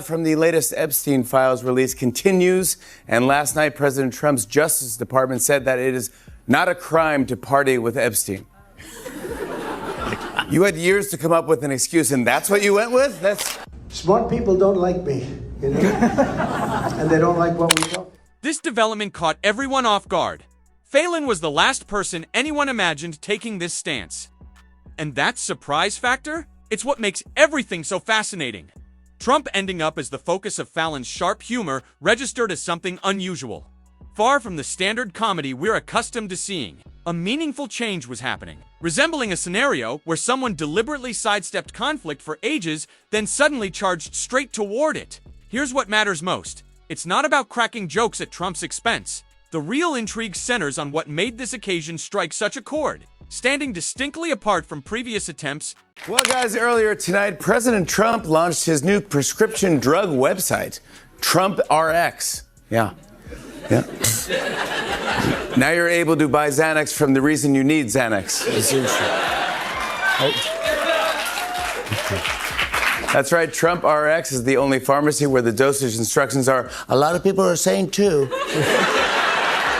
From the latest Epstein files release continues, and last night President Trump's Justice Department said that it is not a crime to party with Epstein. You had years to come up with an excuse, and that's what you went with? Smart people don't like me, you know, and they don't like what we talk. This development caught everyone off guard. Fallon was the last person anyone imagined taking this stance. And that surprise factor? It's what makes everything so fascinating. Trump ending up as the focus of Fallon's sharp humor registered as something unusual. Far from the standard comedy we're accustomed to seeing, a meaningful change was happening, resembling a scenario where someone deliberately sidestepped conflict for ages, then suddenly charged straight toward it. Here's what matters most. It's not about cracking jokes at Trump's expense. The real intrigue centers on what made this occasion strike such a chord, standing distinctly apart from previous attempts. Well, guys, earlier tonight, President Trump launched his new prescription drug website, Trump RX. Yeah. Now you're able to buy Xanax from the reason you need Xanax. That's right, Trump RX is the only pharmacy where the dosage instructions are, a lot of people are saying too.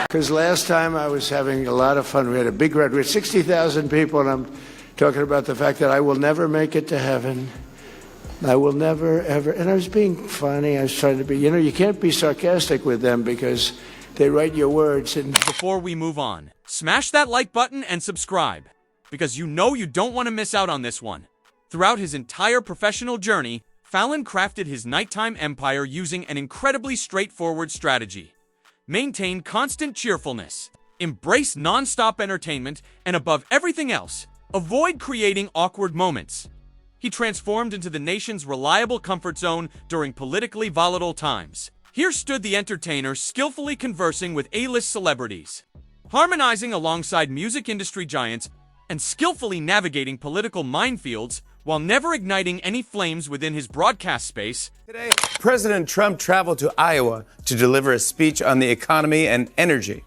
Because last time I was having a lot of fun. We had a big crowd. We had 60,000 people, and I'm talking about the fact that I will never make it to heaven. I will never, ever. And I was being funny. I was trying to be, you know, you can't be sarcastic with them because they write your words. And before we move on, smash that like button and subscribe, because you know you don't want to miss out on this one. Throughout his entire professional journey, Fallon crafted his nighttime empire using an incredibly straightforward strategy. Maintain constant cheerfulness, embrace non-stop entertainment, and above everything else, avoid creating awkward moments. He transformed into the nation's reliable comfort zone during politically volatile times. Here stood the entertainer skillfully conversing with A-list celebrities, harmonizing alongside music industry giants, and skillfully navigating political minefields while never igniting any flames within his broadcast space. Today, President Trump traveled to Iowa to deliver a speech on the economy and energy.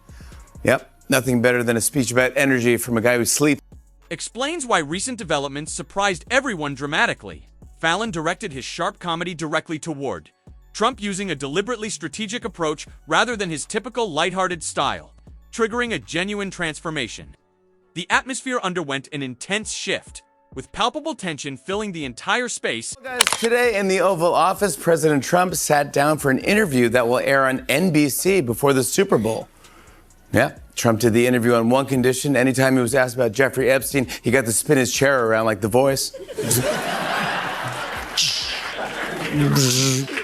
Yep, nothing better than a speech about energy from a guy who sleeps. Explains why recent developments surprised everyone dramatically. Fallon directed his sharp comedy directly toward Trump, using a deliberately strategic approach rather than his typical lighthearted style, triggering a genuine transformation. The atmosphere underwent an intense shift, with palpable tension filling the entire space. Well, guys, today in the Oval Office, President Trump sat down for an interview that will air on NBC before the Super Bowl. Yeah, Trump did the interview on one condition. Anytime he was asked about Jeffrey Epstein, he got to spin his chair around like The Voice.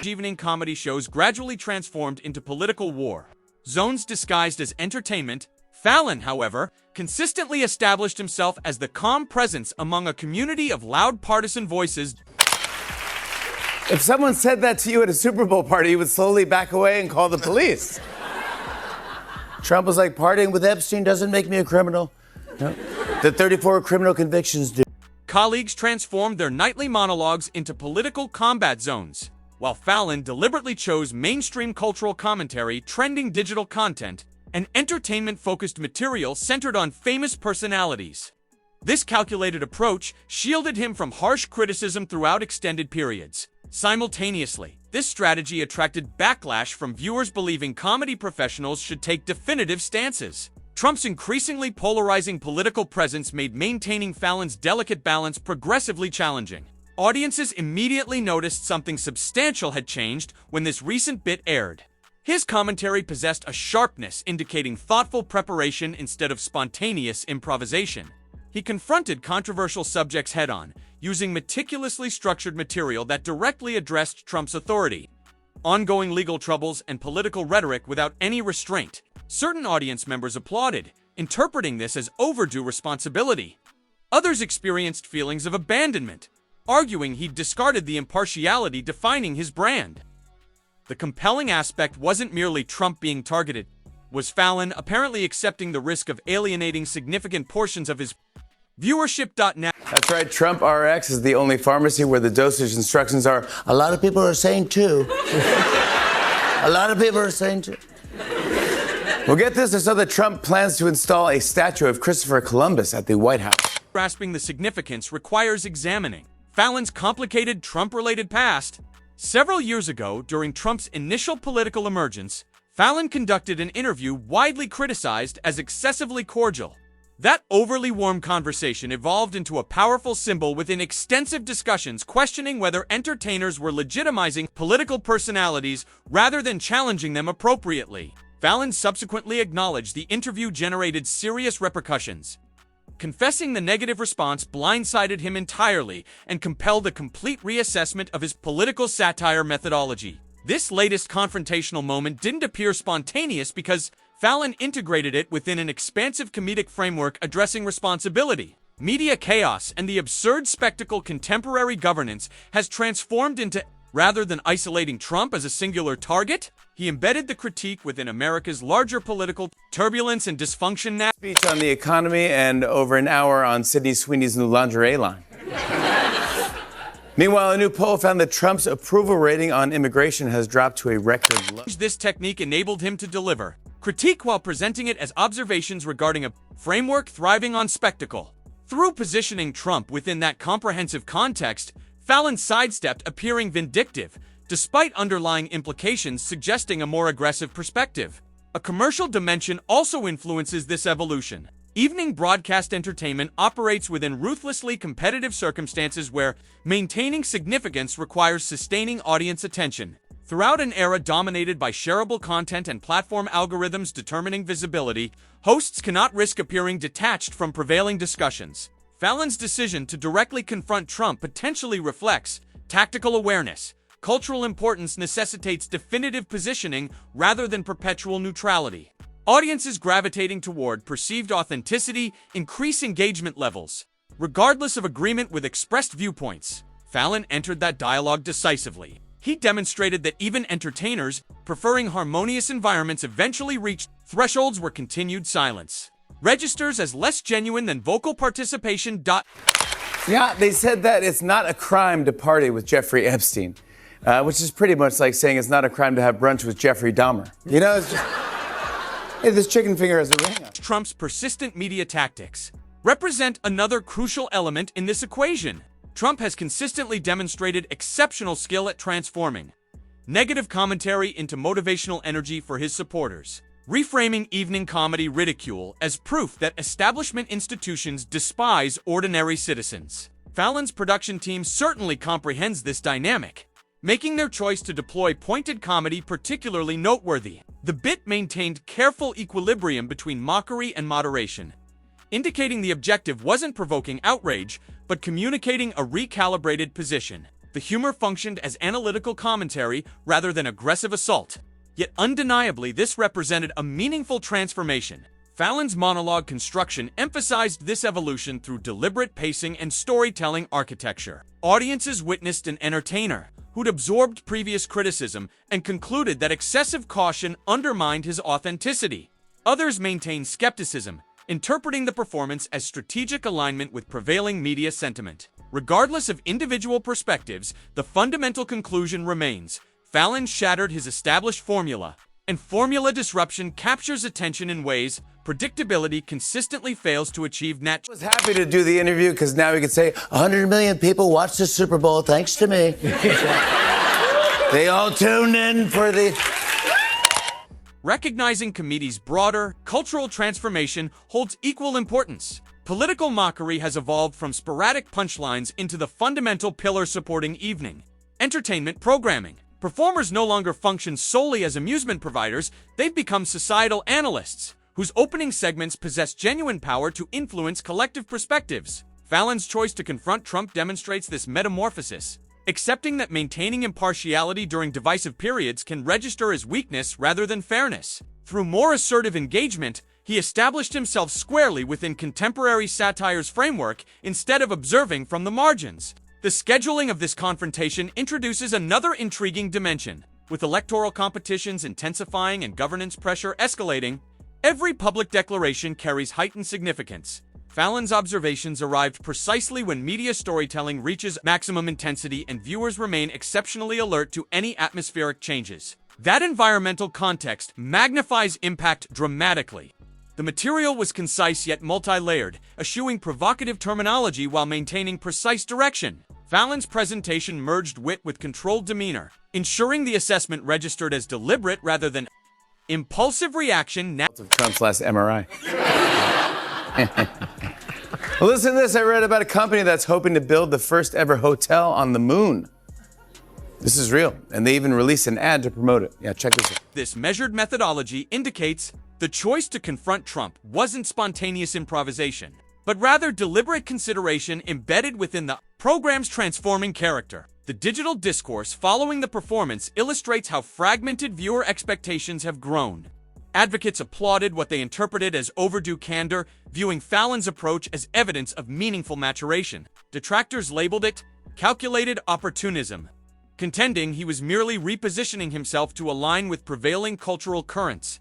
Evening comedy shows gradually transformed into political war zones disguised as entertainment. Fallon, however, consistently established himself as the calm presence among a community of loud partisan voices. If someone said that to you at a Super Bowl party, you would slowly back away and call the police. Trump was like, partying with Epstein doesn't make me a criminal. No. The 34 criminal convictions do. Colleagues transformed their nightly monologues into political combat zones, while Fallon deliberately chose mainstream cultural commentary, trending digital content, and entertainment-focused material centered on famous personalities. This calculated approach shielded him from harsh criticism throughout extended periods. Simultaneously, this strategy attracted backlash from viewers believing comedy professionals should take definitive stances. Trump's increasingly polarizing political presence made maintaining Fallon's delicate balance progressively challenging. Audiences immediately noticed something substantial had changed when this recent bit aired. His commentary possessed a sharpness indicating thoughtful preparation instead of spontaneous improvisation. He confronted controversial subjects head-on, using meticulously structured material that directly addressed Trump's authority, ongoing legal troubles, and political rhetoric without any restraint. Certain audience members applauded, interpreting this as overdue responsibility. Others experienced feelings of abandonment, arguing he'd discarded the impartiality defining his brand. The compelling aspect wasn't merely Trump being targeted, was Fallon apparently accepting the risk of alienating significant portions of his viewership. That's right, Trump RX is the only pharmacy where the dosage instructions are, a lot of people are saying too. A lot of people are saying too. Well, get this, I saw that Trump plans to install a statue of Christopher Columbus at the White House. Grasping the significance requires examining Fallon's complicated Trump-related past. Several years ago, during Trump's initial political emergence, Fallon conducted an interview widely criticized as excessively cordial. That overly warm conversation evolved into a powerful symbol within extensive discussions questioning whether entertainers were legitimizing political personalities rather than challenging them appropriately. Fallon subsequently acknowledged the interview generated serious repercussions, confessing the negative response blindsided him entirely and compelled a complete reassessment of his political satire methodology. This latest confrontational moment didn't appear spontaneous because Fallon integrated it within an expansive comedic framework addressing responsibility, media chaos, and the absurd spectacle contemporary governance has transformed into. Rather than isolating Trump as a singular target, he embedded the critique within America's larger political turbulence and dysfunction. Speech on the economy and over an hour on Sydney Sweeney's new lingerie line. Meanwhile, a new poll found that Trump's approval rating on immigration has dropped to a record low. This technique enabled him to deliver critique while presenting it as observations regarding a framework thriving on spectacle. Through positioning Trump within that comprehensive context, Fallon sidestepped appearing vindictive, despite underlying implications suggesting a more aggressive perspective. A commercial dimension also influences this evolution. Evening broadcast entertainment operates within ruthlessly competitive circumstances where maintaining significance requires sustaining audience attention. Throughout an era dominated by shareable content and platform algorithms determining visibility, hosts cannot risk appearing detached from prevailing discussions. Fallon's decision to directly confront Trump potentially reflects tactical awareness. Cultural importance necessitates definitive positioning rather than perpetual neutrality. Audiences gravitating toward perceived authenticity increase engagement levels, regardless of agreement with expressed viewpoints. Fallon entered that dialogue decisively. He demonstrated that even entertainers preferring harmonious environments eventually reached thresholds where continued silence registers as less genuine than vocal participation. Yeah, they said that it's not a crime to party with Jeffrey Epstein, which is pretty much like saying it's not a crime to have brunch with Jeffrey Dahmer. You know, it's just, hey, this chicken finger has a ring on it. Trump's persistent media tactics represent another crucial element in this equation. Trump has consistently demonstrated exceptional skill at transforming negative commentary into motivational energy for his supporters, reframing evening comedy ridicule as proof that establishment institutions despise ordinary citizens. Fallon's production team certainly comprehends this dynamic, making their choice to deploy pointed comedy particularly noteworthy. The bit maintained careful equilibrium between mockery and moderation, indicating the objective wasn't provoking outrage, but communicating a recalibrated position. The humor functioned as analytical commentary rather than aggressive assault. Yet undeniably, this represented a meaningful transformation. Fallon's monologue construction emphasized this evolution through deliberate pacing and storytelling architecture. Audiences witnessed an entertainer who'd absorbed previous criticism and concluded that excessive caution undermined his authenticity. Others maintained skepticism, interpreting the performance as strategic alignment with prevailing media sentiment. Regardless of individual perspectives, the fundamental conclusion remains: Fallon shattered his established formula, and formula disruption captures attention in ways predictability consistently fails to achieve. I was happy to do the interview because now we could say 100 million people watched the Super Bowl thanks to me. They all tuned in for the... Recognizing comedy's broader cultural transformation holds equal importance. Political mockery has evolved from sporadic punchlines into the fundamental pillar supporting evening entertainment programming. Performers no longer function solely as amusement providers, they've become societal analysts, whose opening segments possess genuine power to influence collective perspectives. Fallon's choice to confront Trump demonstrates this metamorphosis, accepting that maintaining impartiality during divisive periods can register as weakness rather than fairness. Through more assertive engagement, he established himself squarely within contemporary satire's framework instead of observing from the margins. The scheduling of this confrontation introduces another intriguing dimension. With electoral competitions intensifying and governance pressure escalating, every public declaration carries heightened significance. Fallon's observations arrived precisely when media storytelling reaches maximum intensity and viewers remain exceptionally alert to any atmospheric changes. That environmental context magnifies impact dramatically. The material was concise yet multi-layered, eschewing provocative terminology while maintaining precise direction. Fallon's presentation merged wit with controlled demeanor, ensuring the assessment registered as deliberate rather than impulsive reaction. Of Trump's last MRI. Well, listen to this. I read about a company that's hoping to build the first ever hotel on the moon. This is real, and they even released an ad to promote it. Yeah, check this out. This measured methodology indicates the choice to confront Trump wasn't spontaneous improvisation, but rather deliberate consideration embedded within the program's transforming character. The digital discourse following the performance illustrates how fragmented viewer expectations have grown. Advocates applauded what they interpreted as overdue candor, viewing Fallon's approach as evidence of meaningful maturation. Detractors labeled it calculated opportunism, contending he was merely repositioning himself to align with prevailing cultural currents.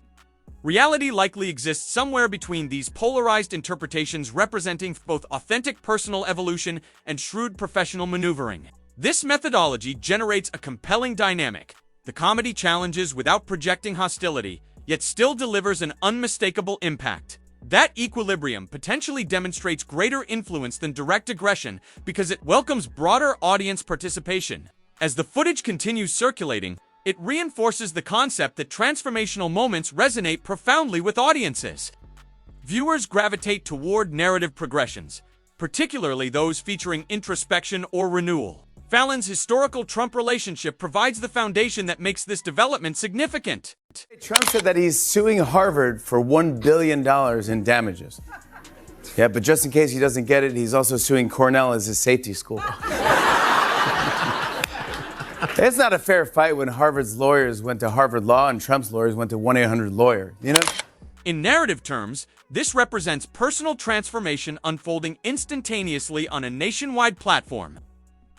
Reality likely exists somewhere between these polarized interpretations, representing both authentic personal evolution and shrewd professional maneuvering. This methodology generates a compelling dynamic. The comedy challenges without projecting hostility, yet still delivers an unmistakable impact. That equilibrium potentially demonstrates greater influence than direct aggression because it welcomes broader audience participation. As the footage continues circulating, it reinforces the concept that transformational moments resonate profoundly with audiences. Viewers gravitate toward narrative progressions, particularly those featuring introspection or renewal. Fallon's historical Trump relationship provides the foundation that makes this development significant. Trump said that he's suing Harvard for $1 billion in damages. Yeah, but just in case he doesn't get it, he's also suing Cornell as his safety school. It's not a fair fight when Harvard's lawyers went to Harvard Law and Trump's lawyers went to 1-800-LAWYER, you know? In narrative terms, this represents personal transformation unfolding instantaneously on a nationwide platform.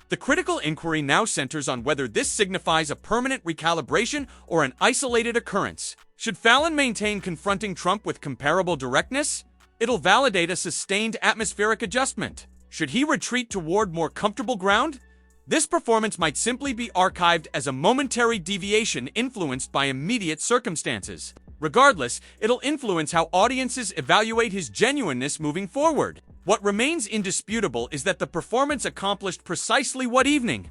The critical inquiry now centers on whether this signifies a permanent recalibration or an isolated occurrence. Should Fallon maintain confronting Trump with comparable directness, it'll validate a sustained atmospheric adjustment. Should he retreat toward more comfortable ground, this performance might simply be archived as a momentary deviation influenced by immediate circumstances. Regardless, it'll influence how audiences evaluate his genuineness moving forward. What remains indisputable is that the performance accomplished precisely what evening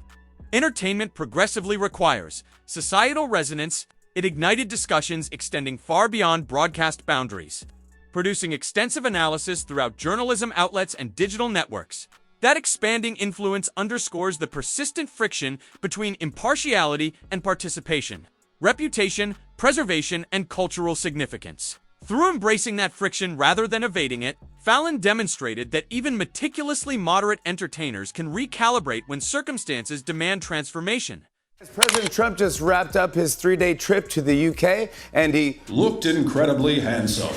entertainment progressively requires: societal resonance. It ignited discussions extending far beyond broadcast boundaries, producing extensive analysis throughout journalism outlets and digital networks. That expanding influence underscores the persistent friction between impartiality and participation, reputation, preservation, and cultural significance. Through embracing that friction rather than evading it, Fallon demonstrated that even meticulously moderate entertainers can recalibrate when circumstances demand transformation. President Trump just wrapped up his 3-day trip to the UK, and he looked incredibly handsome.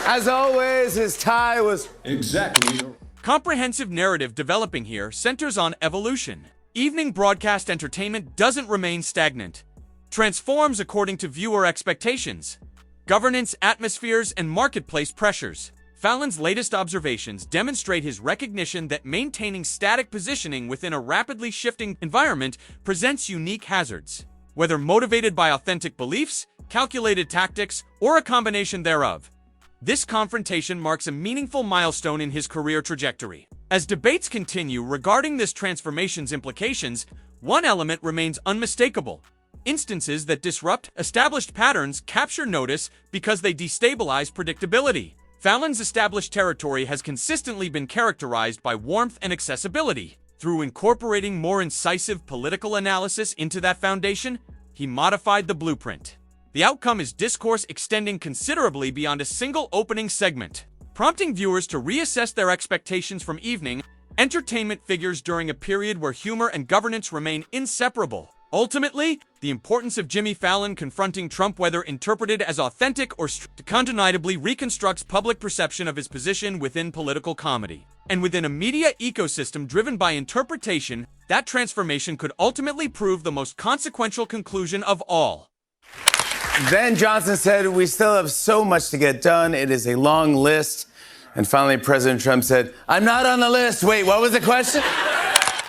As always, his tie was exactly. Comprehensive narrative developing here centers on evolution. Evening broadcast entertainment doesn't remain stagnant, transforms according to viewer expectations, governance, atmospheres, and marketplace pressures. Fallon's latest observations demonstrate his recognition that maintaining static positioning within a rapidly shifting environment presents unique hazards. Whether motivated by authentic beliefs, calculated tactics, or a combination thereof, this confrontation marks a meaningful milestone in his career trajectory. As debates continue regarding this transformation's implications, one element remains unmistakable. Instances that disrupt established patterns capture notice because they destabilize predictability. Fallon's established territory has consistently been characterized by warmth and accessibility. Through incorporating more incisive political analysis into that foundation, he modified the blueprint. The outcome is discourse extending considerably beyond a single opening segment, prompting viewers to reassess their expectations from evening entertainment figures during a period where humor and governance remain inseparable. Ultimately, the importance of Jimmy Fallon confronting Trump, whether interpreted as authentic or undeniably, reconstructs public perception of his position within political comedy. And within a media ecosystem driven by interpretation, that transformation could ultimately prove the most consequential conclusion of all. Then Johnson said, "We still have so much to get done. It is a long list." And finally, President Trump said, "I'm not on the list." Wait, what was the question?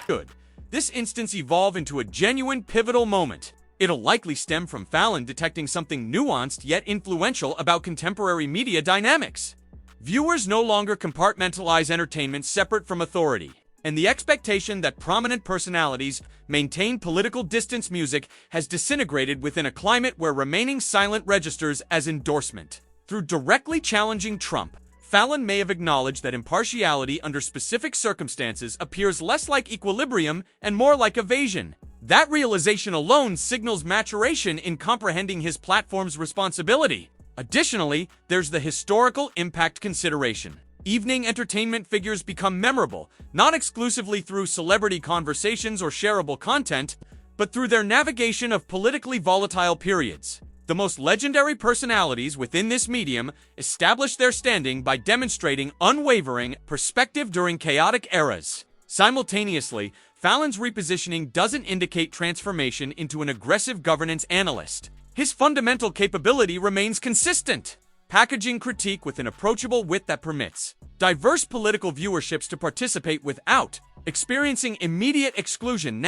Good. This instance evolved into a genuine pivotal moment. It'll likely stem from Fallon detecting something nuanced yet influential about contemporary media dynamics. Viewers no longer compartmentalize entertainment separate from authority, and the expectation that prominent personalities maintain political distance music has disintegrated within a climate where remaining silent registers as endorsement. Through directly challenging Trump, Fallon may have acknowledged that impartiality under specific circumstances appears less like equilibrium and more like evasion. That realization alone signals maturation in comprehending his platform's responsibility. Additionally, there's the historical impact consideration. Evening entertainment figures become memorable, not exclusively through celebrity conversations or shareable content, but through their navigation of politically volatile periods. The most legendary personalities within this medium establish their standing by demonstrating unwavering perspective during chaotic eras. Simultaneously, Fallon's repositioning doesn't indicate transformation into an aggressive governance analyst. His fundamental capability remains consistent, packaging critique with an approachable wit that permits diverse political viewerships to participate without experiencing immediate exclusion.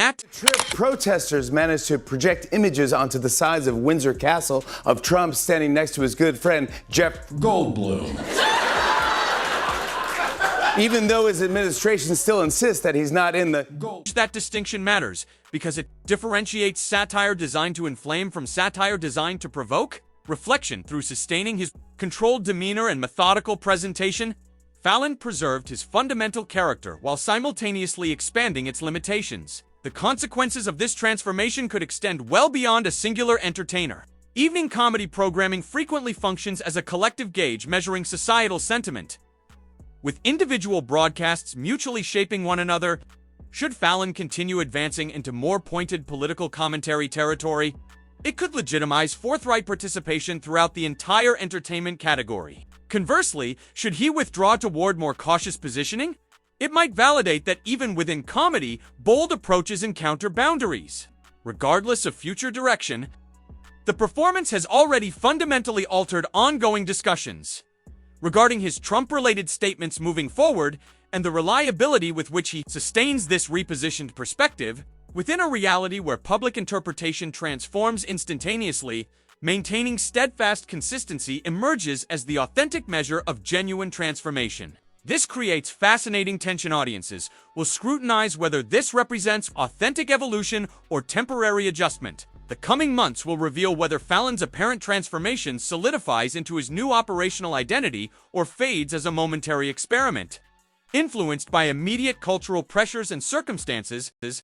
Protesters managed to project images onto the sides of Windsor Castle of Trump standing next to his good friend Jeff Goldblum. Even though his administration still insists that he's not in the That distinction matters because it differentiates satire designed to inflame from satire designed to provoke reflection. Through sustaining his controlled demeanor and methodical presentation, Fallon preserved his fundamental character while simultaneously expanding its limitations. The consequences of this transformation could extend well beyond a singular entertainer. Evening comedy programming frequently functions as a collective gauge measuring societal sentiment, with individual broadcasts mutually shaping one another. Should Fallon continue advancing into more pointed political commentary territory, it could legitimize forthright participation throughout the entire entertainment category. Conversely, should he withdraw toward more cautious positioning, it might validate that even within comedy, bold approaches encounter boundaries. Regardless of future direction, the performance has already fundamentally altered ongoing discussions regarding his Trump-related statements moving forward and the reliability with which he sustains this repositioned perspective. Within a reality where public interpretation transforms instantaneously, maintaining steadfast consistency emerges as the authentic measure of genuine transformation. This creates fascinating tension. Audiences will scrutinize whether this represents authentic evolution or temporary adjustment. The coming months will reveal whether Fallon's apparent transformation solidifies into his new operational identity or fades as a momentary experiment, influenced by immediate cultural pressures and circumstances.